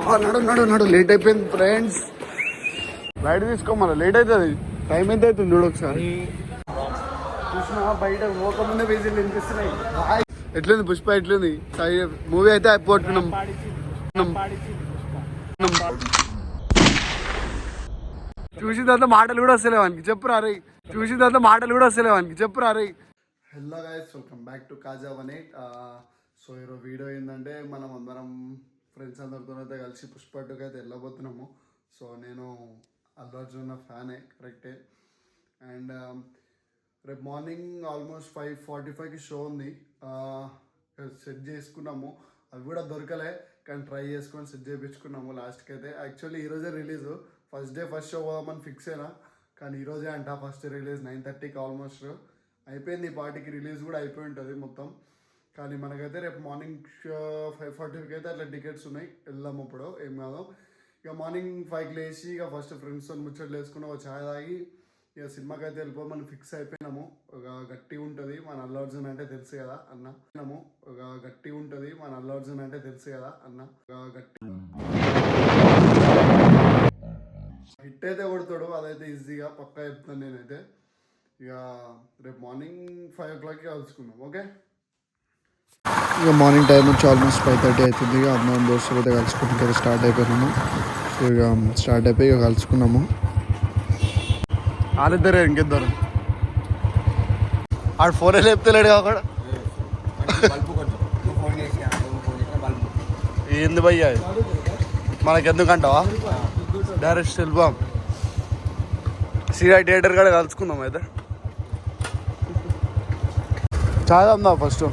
నడు నడు నడు లేట్ అయిపోయింది ఫ్రెండ్స్. బయట తీసుకోమన్నా లేట్ అవుతుంది. టైం ఎంత అవుతుంది చూడు ఒకసారి. చూసినా బయట పోకముందే విజిల్ వినిపిస్తున్నాయి. ఎట్లుంది పుష్ప? ఎట్లుంది మూవీ? అయితే అయిపోతున్నాం. చూసిన తర్వాత మాటలు కూడా వస్తలేవు వానికి. చెప్పురా రే. చూసిన తర్వాత మాటలు కూడా వస్తలేవు వానికి. చెప్పురా రే. Hello guys, welcome back to Kaja 18. So ఈరోజు వీడియో ఏంటంటే మనం అందరం ఫ్రెండ్స్ అందరితో అయితే కలిసి పుష్ప 2కి అయితే వెళ్ళబోతున్నాము. సో నేను అల్లు అర్జున్ ఫ్యానే కరెక్టే. అండ్ రేపు మార్నింగ్ ఆల్మోస్ట్ 5:45కి షో ఉంది. సెట్ చేసుకున్నాము. అవి కూడా దొరకలే, కానీ ట్రై చేసుకొని సెట్ చేయించుకున్నాము లాస్ట్కి అయితే. యాక్చువల్లీ ఈరోజే release. First day first show పోదామని ఫిక్స్ అయినా, కానీ ఈరోజే అంట ఫస్ట్ రిలీజ్. 9:30కి ఆల్మోస్ట్ అయిపోయింది. ఈ పార్టీకి రిలీజ్ కూడా అయిపోయి ఉంటుంది మొత్తం. కానీ మనకైతే రేపు మార్నింగ్ 5:40కి అయితే అట్లా టికెట్స్ ఉన్నాయి. వెళ్దాము ఇప్పుడు, ఏం కాదు. ఇక మార్నింగ్ 5కి లేచి ఇక ఫస్ట్ ఫ్రెండ్స్తో ముచ్చట్లు వేసుకుని ఒక ఛాయ్ తాగి ఇక సినిమాకి అయితే వెళ్ళిపోమని ఫిక్స్ అయిపోయినాము. ఒక గట్టి ఉంటుంది మన అల్లు అర్జున్ అంటే తెలుసు కదా అన్న. ఒక గట్టి ఉంటుంది మన అల్లు అర్జున్ అంటే తెలుసు కదా అన్న. ఒక గట్టి హిట్ అయితే కొడతాడు, అదైతే ఈజీగా పక్కా చెప్తాను నేనైతే. ఇక రేపు మార్నింగ్ 5 o'clockకి కలుసుకున్నాం. ఓకే. ఇక మార్నింగ్ టైం వచ్చి ఆల్మోస్ట్ 5:30 అవుతుంది. ఇక అందరం దోస్తులు అయితే కలుసుకుంటే స్టార్ట్ అయిపోయినాము. సో ఇక స్టార్ట్ అయిపోయి ఇక కలుసుకున్నాము. వాళ్ళిద్దరే, ఇంకిద్దరు. ఆడు ఫోనే లేపుతలేడు అక్కడ. ఏంది భయ్యా మనకెందుకంటావా? డైరెక్ట్ సెల్బాం సిఐ థియేటర్ కూడా కలుసుకుందాం. అయితే చాయ్ తాగుదాం ఫస్ట్,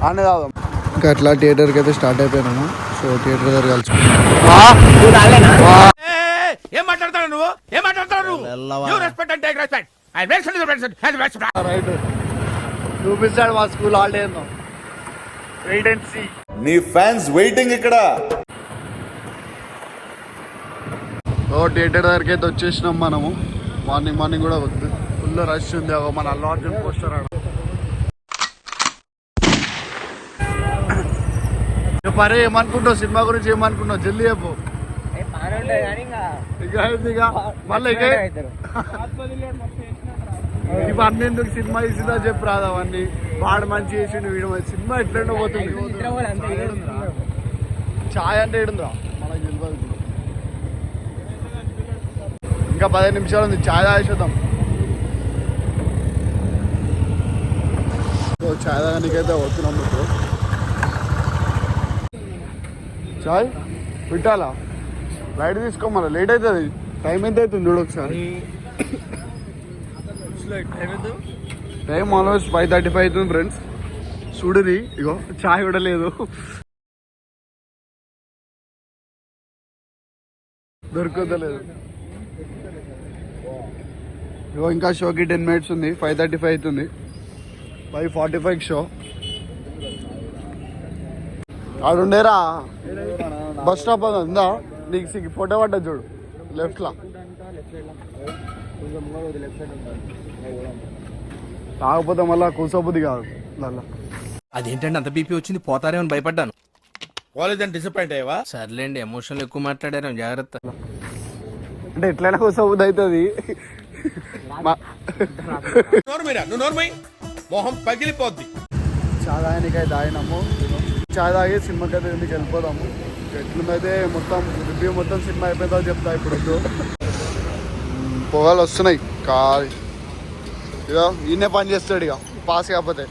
ఆనే తాగుదాం. ఇంకా అట్లా థియేటర్కి అయితే స్టార్ట్ అయిపోయినాము. సో థియేటర్ దగ్గర కలుసుకున్నాం. చూపిస్తాడు మా school holiday. Wait and see. నీ ఫ్యాన్స్ వెయిటింగ్ ఇక్కడ. థియేటర్ దగ్గరికి అయితే వచ్చేసినాం మనము. మార్నింగ్ కూడా ఫుల్ రష్ ఉంది. మన అల్లు అర్జున్ పోస్టర్ ఆడ. పరే ఏమనుకుంటావు సినిమా గురించి? ఏమనుకుంటావు జల్దీ చెప్పు. మళ్ళీ ఇవి అన్నెందుకు సినిమా తీసిందా చెప్పు రాదా? అవన్నీ వాడు మంచి చేసిండు, వీడు మంచి. సినిమా ఎట్లా పోతుంది? ఛాయ్ అంటే ఏడుందా మనకు తెలియదు. ఇంకా 15 నిమిషాలు ఉంది. ఛాయ్ తాగేసేద్దాం. ఛాయ్ తాగడానికైతే వస్తున్నాం ఇప్పుడు. ఛాయ్ పెట్టాలా? లైట్ తీసుకోమన్నా లేట్ అవుతుంది. టైం ఎంత అవుతుంది చూడు ఒకసారి. టైం ఆల్మోస్ట్ 5:35 అవుతుంది ఫ్రెండ్స్. చూడరి ఇగో ఛాయ్ కూడా లేదు, దొరకలేదు. ఇగో ఇంకా షోకి 10 minutes ఉంది. 5:35 అవుతుంది. 5:45 షో. ఆడుండేరా బస్ స్టాప్ ఉందా? నీకు ఫోటో పడ్డా చూడు లెఫ్ట్ లా. కాకపోతే మళ్ళా కూర్చోబుద్ది కాదు. అదేంటంటే అంత బీపీ వచ్చింది? పోతారేమని భయపడ్డాను. కాలేజ్ డిసప్పాయింట్ అయ్యావా? సర్లేండి, ఎమోషనల్ ఎక్కువ మాట్లాడారు, జాగ్రత్త. అంటే ఎట్లయినా కూర్చోబుద్ది అవుతుంది. మొహం పగిలిపోద్ది. చాయ్ తాగనికైతే తాగినాము. చాయ్ తాగి సినిమాకి అయితే ఇంటికి వెళ్ళిపోదాము. ఎట్లుందైతే మొత్తం రివ్యూ మొత్తం సినిమా అయిపోయిందో చెప్తా ఇప్పుడు. పొగలు వస్తున్నాయి. ఇక ఈయనే పని చేస్తాడు. ఇక పాస్ కాకపోతే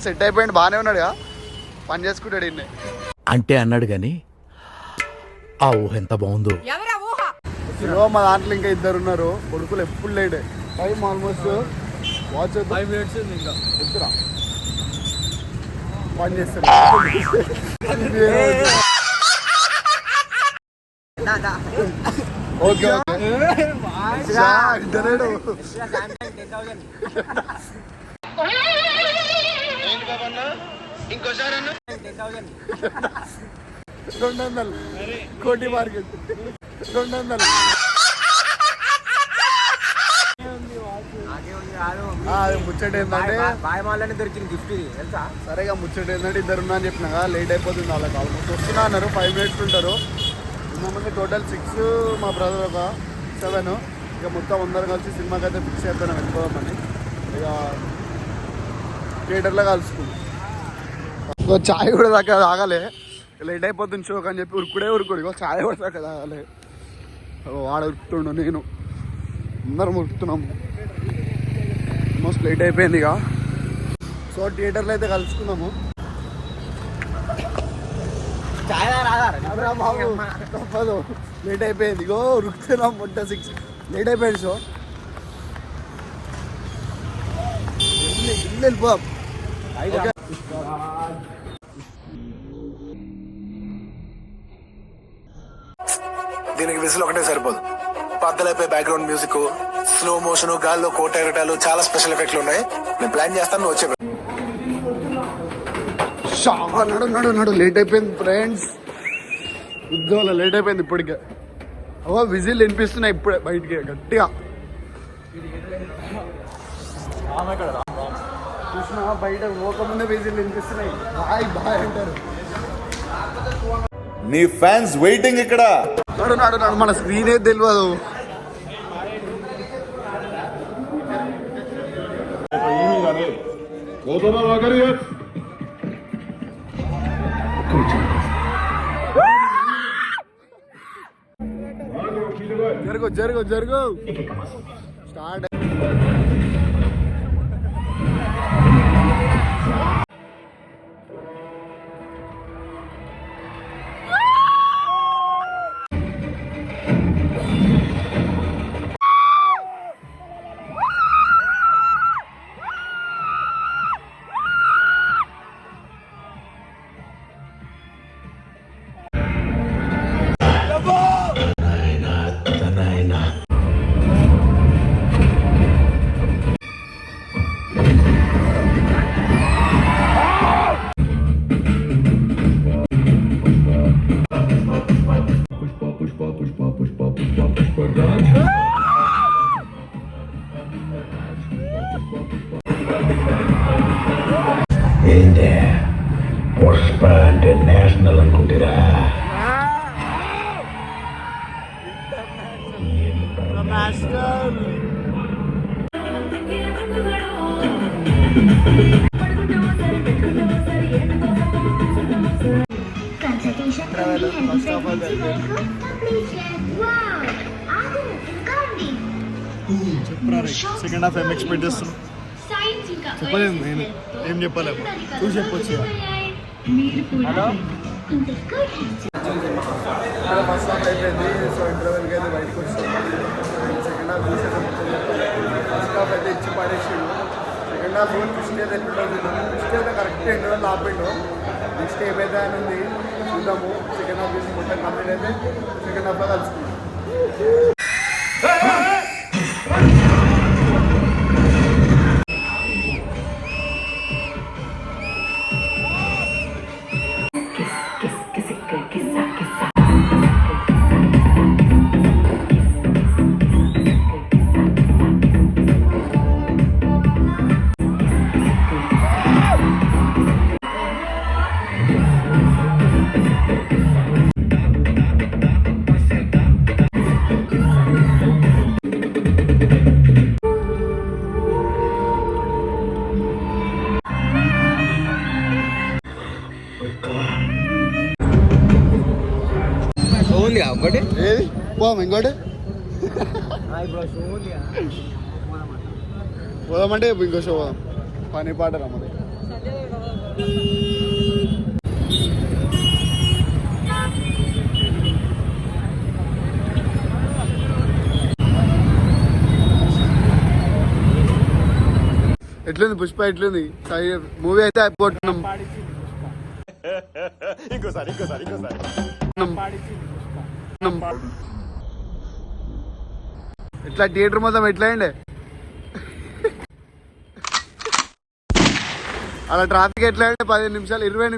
సెట్ అయిపోయింది. బాగానే ఉన్నాడు. ఇక పని చేసుకుంటాడు ఈయనే. అంటే అన్నాడు కానీ ఆ ఊహ ఎంత బాగుందో. మా దాంట్లో ఇంకా 2 ఉన్నారు. కొడుకులు ఎప్పుడు లేడే. టైం ఆల్మోస్ట్ వాచ్ 5 minutes ఇంకా ఎత్తురా పని చేస్తాడు. ఓకే ఇంకోసారి 200 కోటి మార్కెట్ 200. ముచ్చట ఏంటంటే దొరికింది గిఫ్ట్ తెలుసా? సరేగా ముచ్చట ఏంటంటే 2 ఉన్నా అని చెప్పినా లేట్ అయిపోతుంది వాళ్ళకి. ఆల్మోస్ట్ వస్తున్నా అన్నారు. 5 minutes ఉంటారు. మమ్మల్ని టోటల్ 6, మా బ్రదర్ ఒక 7. ఇక మొత్తం అందరం కలిసి సినిమాకి అయితే ఫిక్స్ అయిపోయినాం వెళ్ళిపోదామని. ఇక థియేటర్లో కలుసుకున్నాం. చాయ్ కూడా దాకా తాగాలి, లేట్ అయిపోతుంది షోక్ అని చెప్పి ఉరుకుడు. ఇక చాయ్ కూడా దాకా తాగాలి. వాడు ఉరుకుతుండు, నేను అందరం ఉరుకుతున్నాము. ఆల్మోస్ట్ లేట్ అయిపోయింది ఇక. సో థియేటర్లో అయితే కలుసుకున్నాము. తప్పదు, లేట్ అయిపోయింది. ఇగో ఉరుకుతున్నాం. 6 లేట్ అయిపోయింది షో. వెళ్ళిపోదాం. దీనికి విజిల్ ఒకటే సరిపోదు. బద్దలైపోయి బ్యాక్గ్రౌండ్ మ్యూజిక్, స్లో మోషన్, గాల్లో కోటెరటాలు, చాలా స్పెషల్ ఎఫెక్ట్లు ఉన్నాయి. నేను ప్లాన్ చేస్తాను, నువ్వు వచ్చే. నడు లేట్ అయిపోయింది ఫ్రెండ్స్. ఉద్యోగంలో లేట్ అయిపోయింది ఇప్పటికే. ఓ విజిల్ వినిపిస్తున్నాయి ఇప్పుడే బయటికి గట్టిగా. చూసినా బయట పోకముందే విజిల్ వినిపిస్తున్నాయి. బాయ్ అంటారు. నీ ఫ్యాన్స్ వెయిటింగ్ ఇక్కడ. నడు మన స్క్రీనే తెలియదు. జరుగు స్టార్ట్. ఏంటే పుష్ప అంటే నేషనల్ అనుకుంటారా? సెకండ్ హాఫ్ ఏం ఎక్స్పెక్ట్ చేస్తున్నాం? చెప్పలేదు, నేను ఏం చెప్పలేము. చూసి చెప్పొచ్చు. ఫస్ట్ హాఫ్ అయిపోయింది. సో ఇంటర్వెల్కి అయితే బయటకు వచ్చాము. సెకండ్ హాఫ్ చూసేది. ఫస్ట్ హాఫ్ అయితే ఇచ్చి పడేసిండు. సెకండ్ హాఫ్ కృష్ణ అయితే ఎట్లుంటుంది. కృష్ణ అయితే కరెక్ట్ ఇంటర్వెల్ ఆపిండు. నెక్స్ట్ ఏమైతే అని ఉంది చూద్దాము. సెకండ్ హాఫ్ చూసి మొత్తం కంప్లీట్ అయితే సెకండ్ హాఫ్లో కలుసుకుందాం. ఒకటి ఏది పోదాం ఇంకోటి పోదామంటే ఇంకో షో పోదాం. పని పాట రమ్మని. ఎట్లుంది పుష్ప? ఎట్లుంది మూవీ? అయితే అయిపోతున్నాం. ఇంకోసారి ఎట్లా థియేటర్ మొత్తం ఎట్లా అయిండే? అలా ట్రాఫిక్ ఎట్లా అంటే 15 నిమిషాలు 20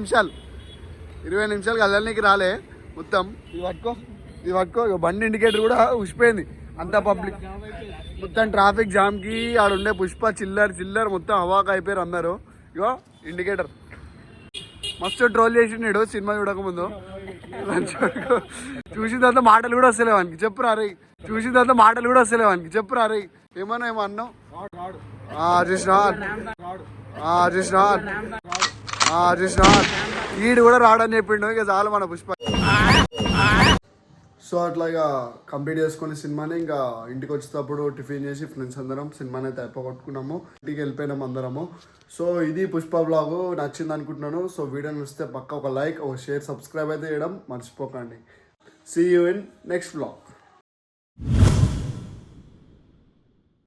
నిమిషాలు కదలనీకి రాలే మొత్తం. ఇది పట్టుకో ఇక బండి ఇండికేటర్ కూడా ఉసిపోయింది. అంతా పబ్లిక్ మొత్తం ట్రాఫిక్ జామ్కి ఆడుండే పుష్ప చిల్లర్ మొత్తం హవాక్ అయిపోయారు అందరూ. ఇగో ఇండికేటర్ మస్తు ట్రోల్ చేసిండు సినిమా చూడకముందు. లంచ్ వరకు చూసిన తర్వాత మాటలు కూడా వస్తలేవు వానికి. చెప్పురా రే, చూసిన తర్వాత మాటలు కూడా వస్తలేవు వానికి. చెప్పురా రే, ఏమన్నా ఏమో అన్నావు. ఈడు కూడా రాడని చెప్పిండు. ఇక చాలు మన పుష్ప. సో అట్లా ఇక కంప్లీట్ చేసుకుని సినిమాని ఇంకా ఇంటికి వచ్చేటప్పుడు టిఫిన్ చేసి ఫ్రెండ్స్ అందరం సినిమాని అయితే అయిపోగొట్టుకున్నాము. ఇంటికి వెళ్ళిపోయినాము అందరము. సో ఇది పుష్ప బ్లాగ్ నచ్చింది అనుకుంటున్నాను. సో వీడియో నచ్చితే పక్క ఒక లైక్, ఒక షేర్, సబ్స్క్రైబ్ అయితే చేయడం మర్చిపోకండి. See you in next blog.